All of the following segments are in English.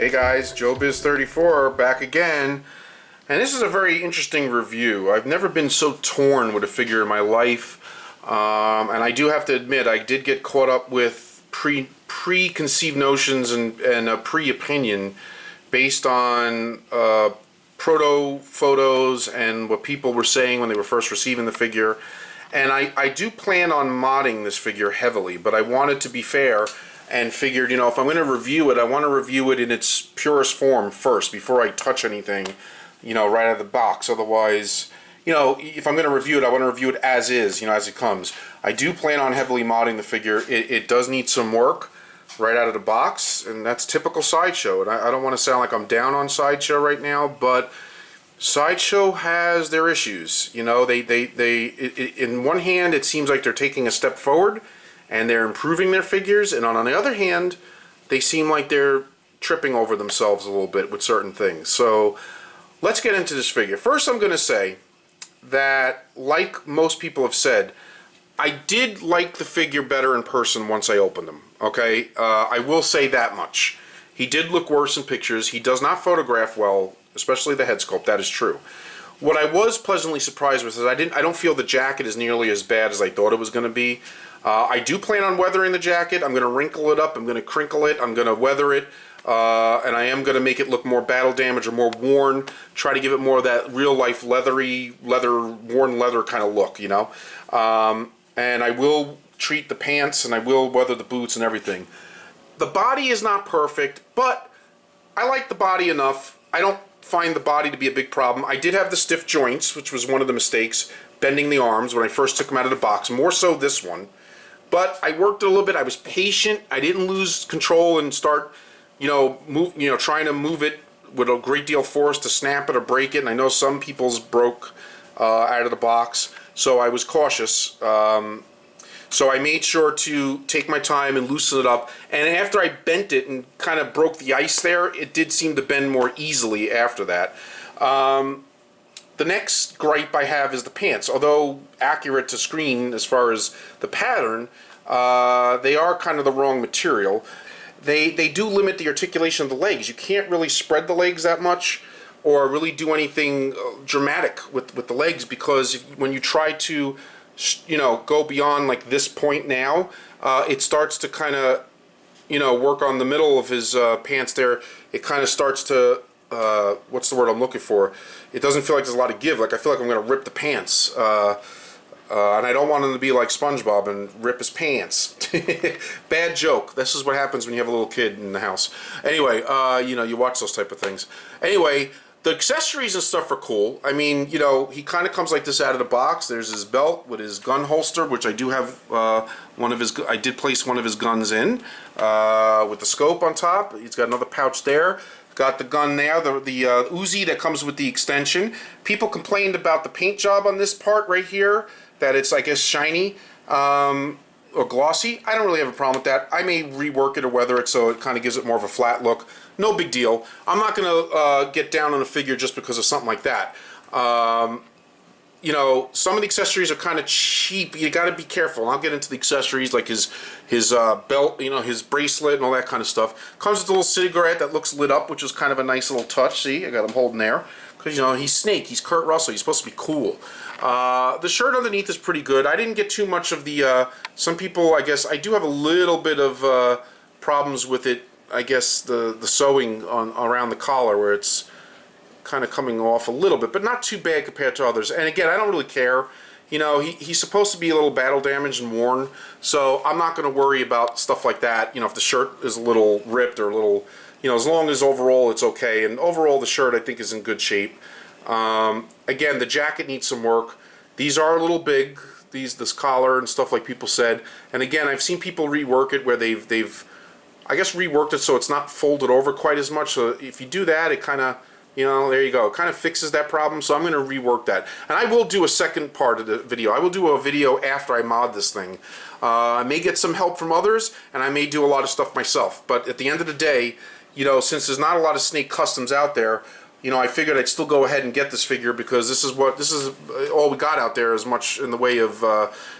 Hey guys, Joebizz34 back again, and this is a very interesting review. I've never been so torn with a figure in my life, and I do have to admit I did get caught up with preconceived notions and a pre-opinion based on proto photos and what people were saying when they were first receiving the figure. And I do plan on modding this figure heavily, but I wanted to be fair and figured, you know, if I'm going to review it, I want to review it in its purest form first before I touch anything, you know, right out of the box. Otherwise, you know, if I'm going to review it, I want to review it as is, you know, as it comes. I do plan on heavily modding the figure. It does need some work right out of the box, and that's typical Sideshow. And I don't want to sound like I'm down on Sideshow right now, but Sideshow has their issues. You know, in one hand, it seems like they're taking a step forward and they're improving their figures, and on the other hand, they seem like they're tripping over themselves a little bit with certain things. So let's get into this figure. First, I'm going to say that, like most people have said, I did like the figure better in person once I opened him. Okay, I will say that much. He did look worse in pictures. He does not photograph well, especially the head sculpt. That is true. What I was pleasantly surprised with is I don't feel the jacket is nearly as bad as I thought it was going to be. I do plan on weathering the jacket. I'm going to wrinkle it up. I'm going to crinkle it. I'm going to weather it. And I am going to make it look more battle damaged or more worn. Try to give it more of that real life worn leather kind of look, you know. And I will treat the pants and I will weather the boots and everything. The body is not perfect, but I like the body enough. I don't find the body to be a big problem. I did have the stiff joints, which was one of the mistakes, bending the arms when I first took them out of the box, more so this one. But I worked it a little bit. I was patient. I didn't lose control and start, trying to move it with a great deal of force to snap it or break it. And I know some people's broke out of the box, so I was cautious. So I made sure to take my time and loosen it up. And after I bent it and kind of broke the ice there, it did seem to bend more easily after that. The next gripe I have is the pants. Although accurate to screen as far as the pattern, they are kind of the wrong material. They do limit the articulation of the legs. You can't really spread the legs that much or really do anything dramatic with the legs, because when you try to, you know, go beyond like this point now, it starts to kind of, you know, work on the middle of his pants there. It kind of starts to, what's the word I'm looking for? It doesn't feel like there's a lot of give. Like I feel like I'm going to rip the pants. And I don't want him to be like SpongeBob and rip his pants. Bad joke. This is what happens when you have a little kid in the house. Anyway, you know, you watch those type of things. Anyway, the accessories and stuff are cool. I mean, you know, he kind of comes like this out of the box. There's his belt with his gun holster, which I do have I did place one of his guns in with the scope on top. He's got another pouch there. Got the gun there, the Uzi that comes with the extension. People complained about the paint job on this part right here, that it's, I guess, shiny or glossy. I don't really have a problem with that. I may rework it or weather it so it kind of gives it more of a flat look. No big deal. I'm not going to get down on a figure just because of something like that. You know, some of the accessories are kind of cheap. You got to be careful. And I'll get into the accessories like his belt, you know, his bracelet and all that kind of stuff. Comes with a little cigarette that looks lit up, which is kind of a nice little touch. See, I got him holding there. Because, you know, he's Snake. He's Kurt Russell. He's supposed to be cool. The shirt underneath is pretty good. I didn't get too much of the, some people, I guess, I do have a little bit of problems with it. I guess the sewing around the collar where it's kind of coming off a little bit, but not too bad compared to others. And again, I don't really care. You know, he's supposed to be a little battle damaged and worn, so I'm not going to worry about stuff like that. You know, if the shirt is a little ripped or a little, you know, as long as overall it's okay. And overall the shirt I think is in good shape. Again, the jacket needs some work. These are a little big, this collar and stuff like people said. And again, I've seen people rework it where they've I guess reworked it so it's not folded over quite as much. So if you do that, it kind of, you know, there you go. It kind of fixes that problem. So I'm going to rework that. And I will do a second part of the video. I will do a video after I mod this thing. I may get some help from others, and I may do a lot of stuff myself. But at the end of the day, you know, since there's not a lot of Snake customs out there, you know, I figured I'd still go ahead and get this figure because this is all we got out there as much in the way of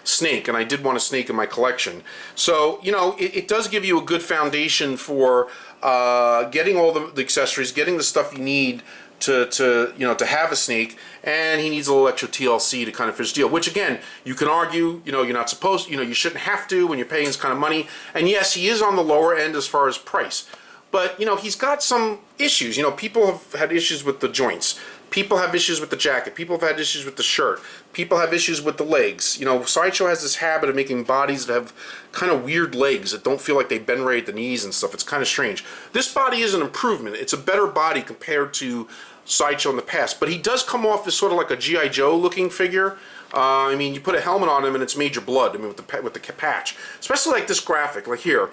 Snake, and I did want a Snake in my collection. So, you know, it does give you a good foundation for getting all the accessories, getting the stuff you need to have a snake, and he needs a little extra TLC to kind of finish the deal. Which again, you can argue, you're not supposed, you shouldn't have to when you're paying this kind of money. And yes, he is on the lower end as far as price, but he's got some issues. People have had issues with the joints. People have issues with the jacket. People have had issues with the shirt. People have issues with the legs. Sideshow has this habit of making bodies that have kind of weird legs that don't feel like they bend right at the knees and stuff. It's kind of strange. This body is an improvement. It's a better body compared to Sideshow in the past. But he does come off as sort of like a G.I. Joe looking figure. You put a helmet on him and it's Major Blood. With the patch. Especially like this graphic, like here.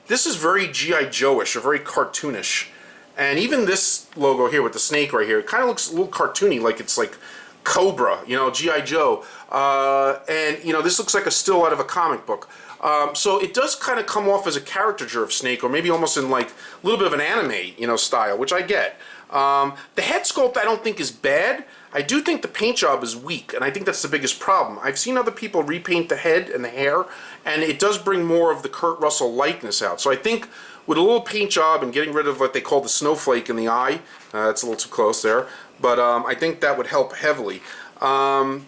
This is very G.I. Joe-ish, or very cartoonish. And even this logo here with the snake right here, it kind of looks a little cartoony, like it's like Cobra, G.I. Joe. This looks like a still out of a comic book. So it does kind of come off as a caricature of Snake, or maybe almost in like a little bit of an anime, style, which I get. The head sculpt I don't think is bad. I do think the paint job is weak, and I think that's the biggest problem. I've seen other people repaint the head and the hair, and it does bring more of the Kurt Russell likeness out. So I think with a little paint job and getting rid of what they call the snowflake in the eye, that's a little too close there, but I think that would help heavily. I'll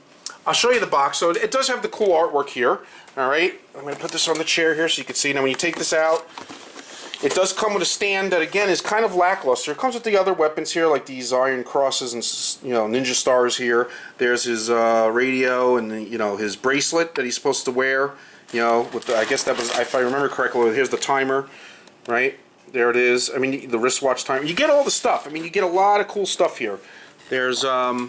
show you the box. So it does have the cool artwork here. All right, I'm going to put this on the chair here so you can see. Now when you take this out, it does come with a stand that again is kind of lackluster. It comes with the other weapons here, like these iron crosses and ninja stars here. There's his radio and his bracelet that he's supposed to wear. With I guess that was, if I remember correctly, here's the timer, right? There it is. The wristwatch timer. You get all the stuff. You get a lot of cool stuff here. There's I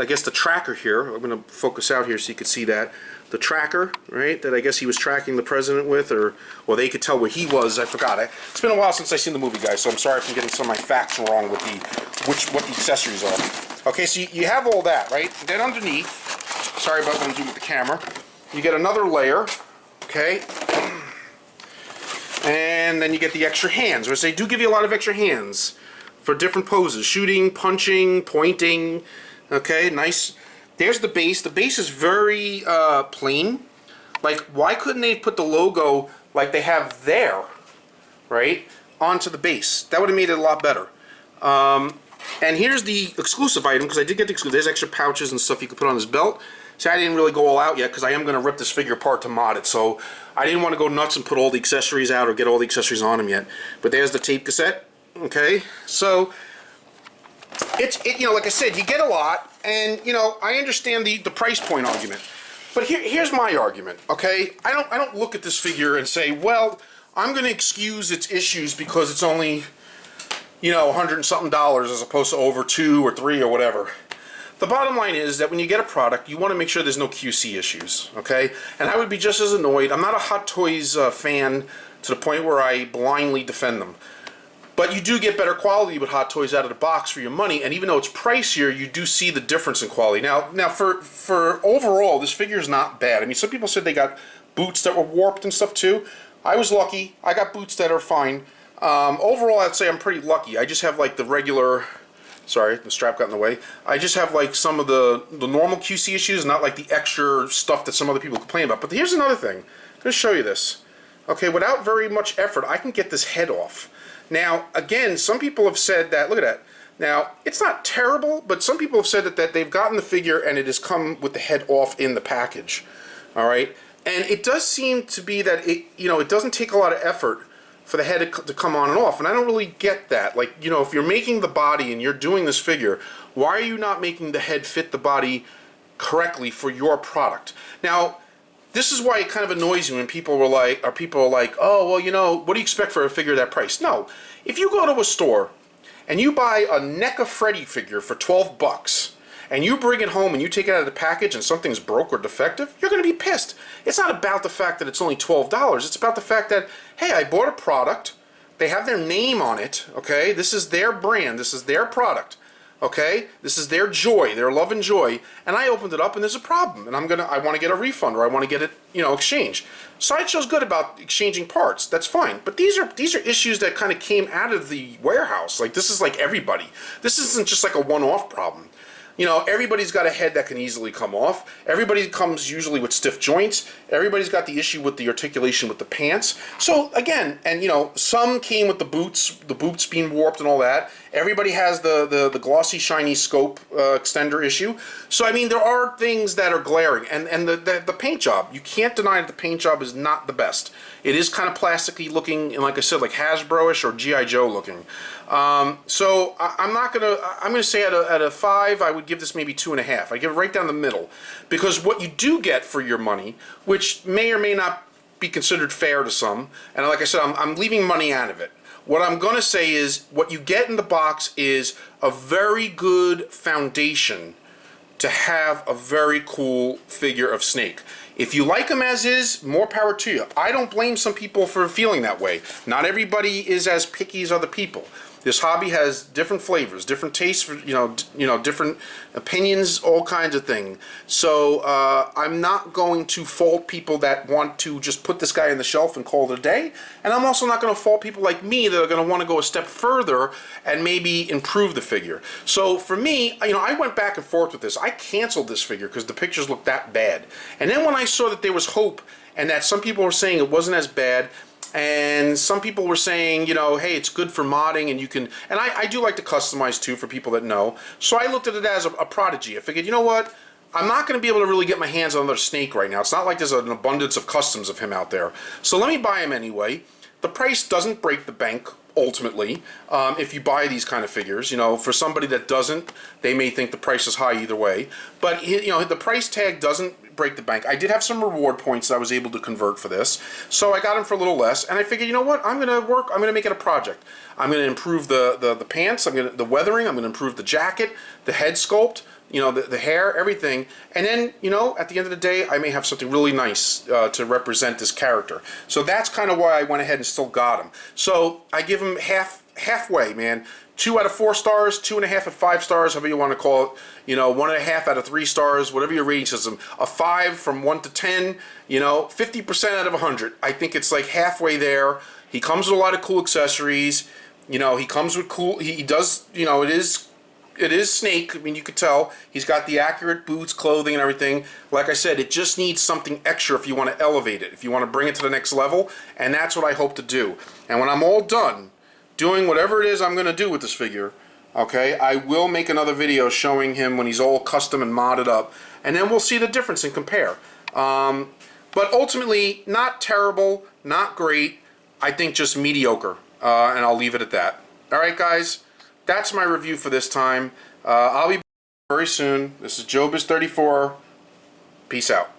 guess the tracker here. I'm going to focus out here so you can see that. The tracker, right, that I guess he was tracking the president with, or they could tell where he was. I forgot. It's been a while since I've seen the movie, guys, so I'm sorry if I'm getting some of my facts wrong with what the accessories are. Okay, so you have all that, right? Then underneath, sorry about what I'm doing with the camera, you get another layer, okay? And then you get the extra hands, which they do give you a lot of extra hands for different poses. Shooting, punching, pointing, okay, nice. There's the base. The base is very plain. Like, why couldn't they put the logo like they have there, right, onto the base? That would have made it a lot better. And here's the exclusive item, because I did get the exclusive. There's extra pouches and stuff you could put on his belt. See, I didn't really go all out yet, because I am going to rip this figure apart to mod it. So I didn't want to go nuts and put all the accessories out or get all the accessories on him yet. But there's the tape cassette. Okay, so it's like I said, you get a lot. And I understand the price point argument, but here's my argument. Okay, I don't look at this figure and say, well, I'm going to excuse its issues because it's only $100 and something as opposed to over $2 or $3 or whatever. The bottom line is that when you get a product, you want to make sure there's no QC issues. Okay, and I would be just as annoyed. I'm not a Hot Toys fan to the point where I blindly defend them. But you do get better quality with Hot Toys out of the box for your money, and even though it's pricier, you do see the difference in quality. Now for overall, this figure is not bad. Some people said they got boots that were warped and stuff too. I was lucky. I got boots that are fine. Overall, I'd say I'm pretty lucky. I just have like the regular. Sorry, the strap got in the way. I just have like some of the normal QC issues, not like the extra stuff that some other people complain about. But here's another thing. I'm going to show you this. Okay, without very much effort, I can get this head off. Now, again, some people have said that, look at that. Now, it's not terrible, but some people have said that they've gotten the figure and it has come with the head off in the package. All right? And it does seem to be that it doesn't take a lot of effort for the head to come on and off. And I don't really get that. Like, if you're making the body and you're doing this figure, why are you not making the head fit the body correctly for your product? Now, this is why it kind of annoys me when people are like, oh, well, what do you expect for a figure that price? No. If you go to a store and you buy a NECA Freddy figure for $12 and you bring it home and you take it out of the package and something's broke or defective, you're going to be pissed. It's not about the fact that it's only $12. It's about the fact that, hey, I bought a product. They have their name on it, okay? This is their brand. This is their product. Okay, this is their joy, their love and joy, and I opened it up and there's a problem, and I want to get a refund, or I want to get it, exchanged. Sideshow's good about exchanging parts. That's fine, but these are issues that kind of came out of the warehouse. Like, this is like everybody. This isn't just like a one-off problem. You know, everybody's got a head that can easily come off. Everybody comes usually with stiff joints. Everybody's got the issue with the articulation with the pants. So again, and you know, some came with the boots being warped and all that. Everybody has the glossy, shiny scope extender issue. So I mean, there are things that are glaring, and the paint job. You can't deny that the paint job is not the best. It is kind of plasticky looking, and like I said, like Hasbro-ish or G.I. Joe looking. So I'm gonna say at a 5, I would give this maybe 2.5. I give it right down the middle, because what you do get for your money, which may or may not be considered fair to some, and like I said, I'm leaving money out of it. What I'm gonna say is what you get in the box is a very good foundation to have a very cool figure of Snake. If you like him as is, more power to you. I don't blame some people for feeling that way. Not everybody is as picky as other people. This hobby has different flavors, different tastes, for, you know, different opinions, all kinds of things. So I'm not going to fault people that want to just put this guy on the shelf and call it a day. And I'm also not going to fault people like me that are going to want to go a step further and maybe improve the figure. So for me, you know, I went back and forth with this. I canceled this figure because the pictures looked that bad. And then when I saw that there was hope and that some people were saying it wasn't as bad, and some people were saying, you know, hey, it's good for modding, and you can, and I do like to customize too for people that know. So I looked at it as a prodigy. I figured, you know what? I'm not going to be able to really get my hands on another Snake right now. It's not like there's an abundance of customs of him out there. So let me buy him anyway. The price doesn't break the bank, ultimately, if you buy these kind of figures. You know, for somebody that doesn't, they may think the price is high either way. But, you know, the price tag doesn't break the bank. I did have some reward points that I was able to convert for this, so I got them for a little less, and I figured, you know what, I'm gonna make it a project. I'm gonna improve the pants, the weathering, I'm gonna improve the jacket, the head sculpt, you know, the hair, everything, and then, you know, at the end of the day, I may have something really nice to represent this character. So that's kind of why I went ahead and still got him. So I give him halfway, man. 2 out of 4 stars, 2.5 out of 5 stars, however you want to call it. You know, 1.5 out of 3 stars, whatever your rating system. A 5 from 1 to 10. You know, 50% out of 100. I think it's like halfway there. He comes with a lot of cool accessories. You know, he comes with cool. He does. You know, it is Snake. I mean, you could tell he's got the accurate boots, clothing, and everything. Like I said, it just needs something extra if you want to elevate it, if you want to bring it to the next level, and that's what I hope to do. And when I'm all done doing whatever it is I'm going to do with this figure, okay, I will make another video showing him when he's all custom and modded up, and then we'll see the difference and compare. But ultimately, not terrible, not great, I think just mediocre, and I'll leave it at that. Alright guys, that's my review for this time. I'll be back very soon. This is Joebizz34. Peace out.